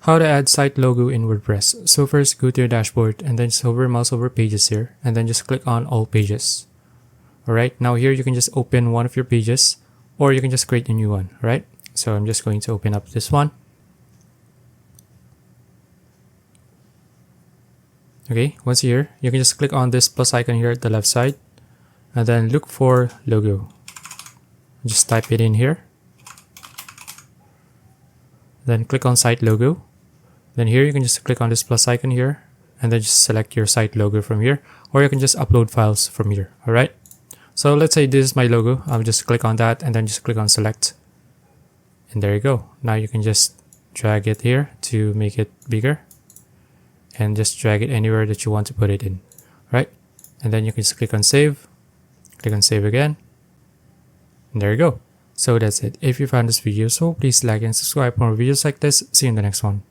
How to add site logo in WordPress. So first, go to your dashboard and then just hover mouse over pages here and then just click on all pages. Alright, now here you can just open one of your pages or you can just create a new one, right? So I'm just going to open up this one. Okay, once here, you can just click on this plus icon here at the left side and then look for logo. Just type it in here. Then click on site logo. Then here you can just click on this plus icon here and then just select your site logo from here, or you can just upload files from here. Alright, so let's say this is my logo. I'll just click on that and then just click on select, and there you go. Now you can just drag it here to make it bigger and just drag it anywhere that you want to put it in, right? And then you can just click on save again, and there you go. So that's it. If you found this video useful, please like and subscribe for more videos like this. See you in the next one.